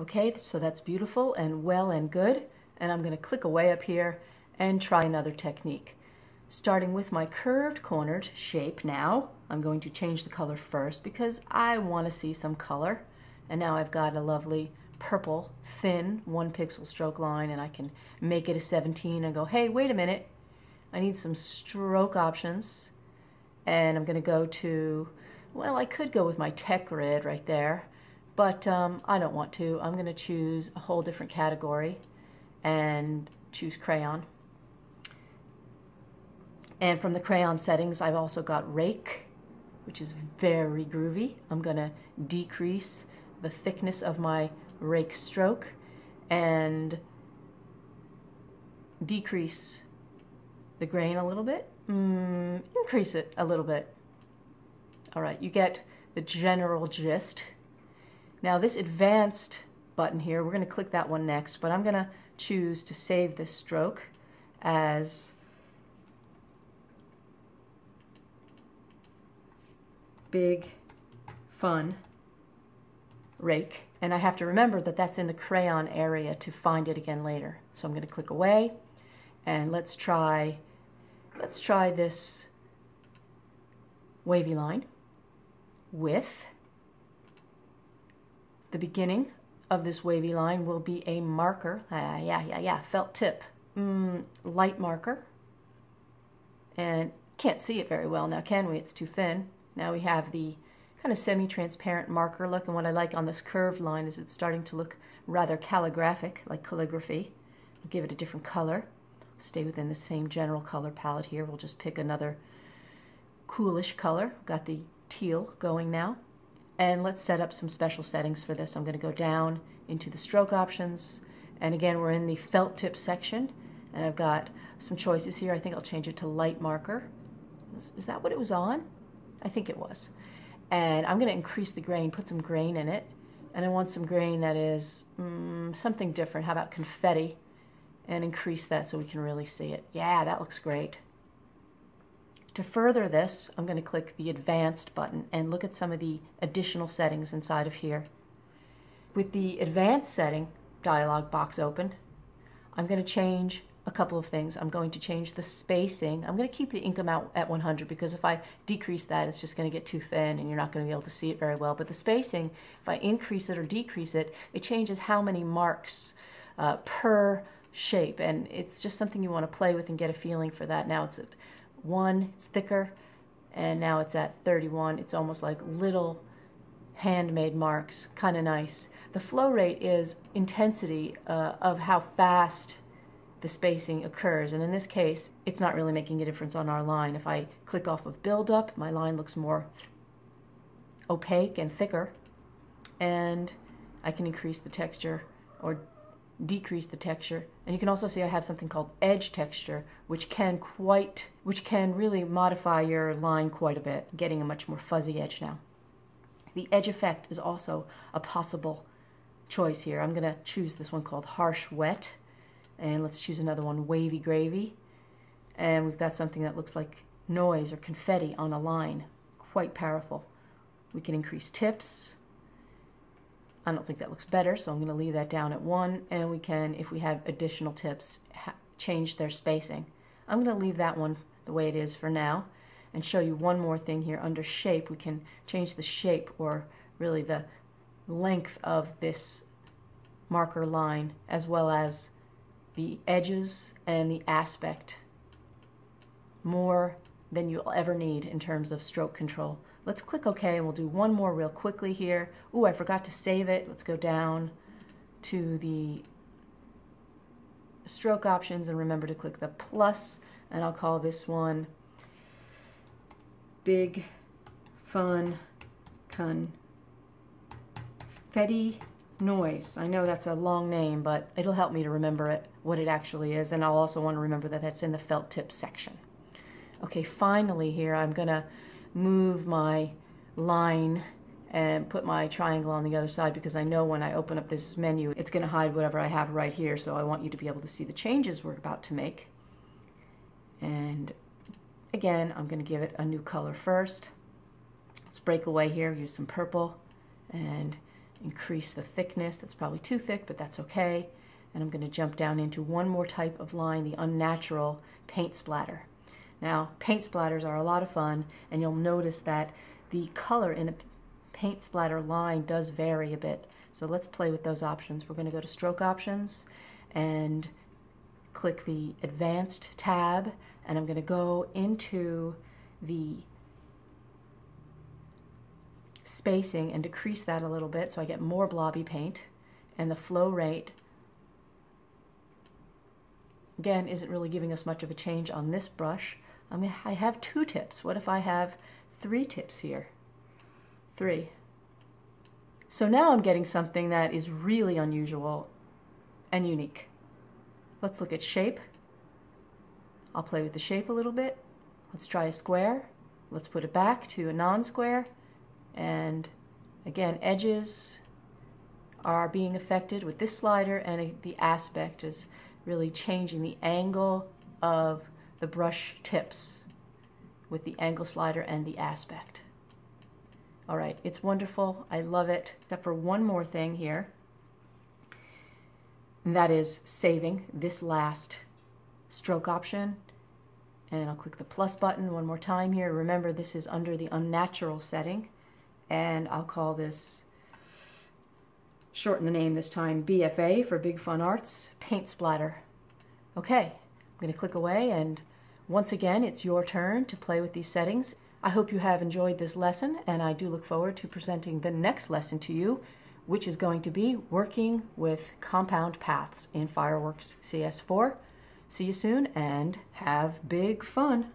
Okay, so that's beautiful and well and good. And I'm going to click away up here and try another technique. Starting with my curved cornered shape now, I'm going to change the color first because I want to see some color. And now I've got a lovely purple, thin 1 pixel stroke line, and I can make it a 17 and go, hey, wait a minute, I need some stroke options. And I'm going to go to, well, I could go with my tech grid right there, but I don't want to. I'm going to choose a whole different category and choose crayon. And from the crayon settings, I've also got rake, which is very groovy. I'm going to decrease the thickness of my rake stroke and decrease the grain a little bit, increase it a little bit. All right, you get the general gist. Now this advanced button here, we're going to click that one next, but I'm going to choose to save this stroke as Big Fun Rake. And I have to remember that that's in the crayon area to find it again later. So I'm going to click away, and let's try this wavy line with the beginning of this wavy line will be a marker. Felt tip, light marker. And can't see it very well now, can we? It's too thin. Now we have the kind of semi-transparent marker look, and what I like on this curved line is it's starting to look rather calligraphic, like calligraphy. I'll give it a different color. Stay within the same general color palette here. We'll just pick another coolish color. Got the teal going now. And let's set up some special settings for this. I'm going to go down into the stroke options, and again we're in the felt tip section, and I've got some choices here. I think I'll change it to light marker. Is that what it was on? I think it was. And I'm going to increase the grain, put some grain in it, and I want some grain that is something different. How about confetti? And increase that so we can really see it. Yeah, that looks great. To further this, I'm going to click the Advanced button and look at some of the additional settings inside of here. With the Advanced setting dialog box open, I'm going to change a couple of things. I'm going to change the spacing. I'm going to keep the ink amount at 100 because if I decrease that, it's just going to get too thin and you're not going to be able to see it very well. But the spacing, if I increase it or decrease it, it changes how many marks per shape, and it's just something you want to play with and get a feeling for that. Now it's at 1, it's thicker, and now it's at 31. It's almost like little handmade marks, kind of nice. The flow rate is intensity of how fast the spacing occurs, and in this case it's not really making a difference on our line. If I click off of build up, my line looks more opaque and thicker, and I can increase the texture or decrease the texture. And you can also see I have something called edge texture, which can really modify your line quite a bit, getting a much more fuzzy edge now. The edge effect is also a possible choice here. I'm going to choose this one called Harsh Wet, and let's choose another one, Wavy Gravy, and we've got something that looks like noise or confetti on a line. Quite powerful. We can increase tips. I don't think that looks better, so I'm going to leave that down at 1, and we can, if we have additional tips, change their spacing. I'm going to leave that one the way it is for now and show you one more thing here. Under shape, we can change the shape, or really the length of this marker line, as well as the edges and the aspect, more than you'll ever need in terms of stroke control. Let's click OK, and we'll do one more real quickly here. Ooh, I forgot to save it. Let's go down to the stroke options and remember to click the plus, and I'll call this one Big Fun Confetti Noise. I know that's a long name, but it'll help me to remember it, what it actually is, and I'll also want to remember that that's in the felt tip section. Okay, finally here I'm going to move my line and put my triangle on the other side, because I know when I open up this menu it's going to hide whatever I have right here, so I want you to be able to see the changes we're about to make. And again, I'm going to give it a new color first. Let's break away here, use some purple and increase the thickness. That's probably too thick, but that's okay. And I'm going to jump down into one more type of line, the unnatural paint splatter. Now, paint splatters are a lot of fun, and you'll notice that the color in a paint splatter line does vary a bit. So let's play with those options. We're going to go to Stroke Options and click the Advanced tab, and I'm going to go into the spacing and decrease that a little bit so I get more blobby paint, and the flow rate again isn't really giving us much of a change on this brush. I have 2 tips. What if I have 3 tips here? 3. So now I'm getting something that is really unusual and unique. Let's look at shape. I'll play with the shape a little bit. Let's try a square. Let's put it back to a non-square. And again, edges are being affected with this slider, and the aspect is really changing the angle of the brush tips with the angle slider and the aspect. All right, it's wonderful. I love it, except for one more thing here. And that is saving this last stroke option. And I'll click the plus button one more time here. Remember, this is under the unnatural setting. And I'll call this, shorten the name this time, BFA for Big Fun Arts Paint Splatter. Okay, I'm going to click away, and once again, it's your turn to play with these settings. I hope you have enjoyed this lesson, and I do look forward to presenting the next lesson to you, which is going to be working with compound paths in Fireworks CS4. See you soon, and have big fun!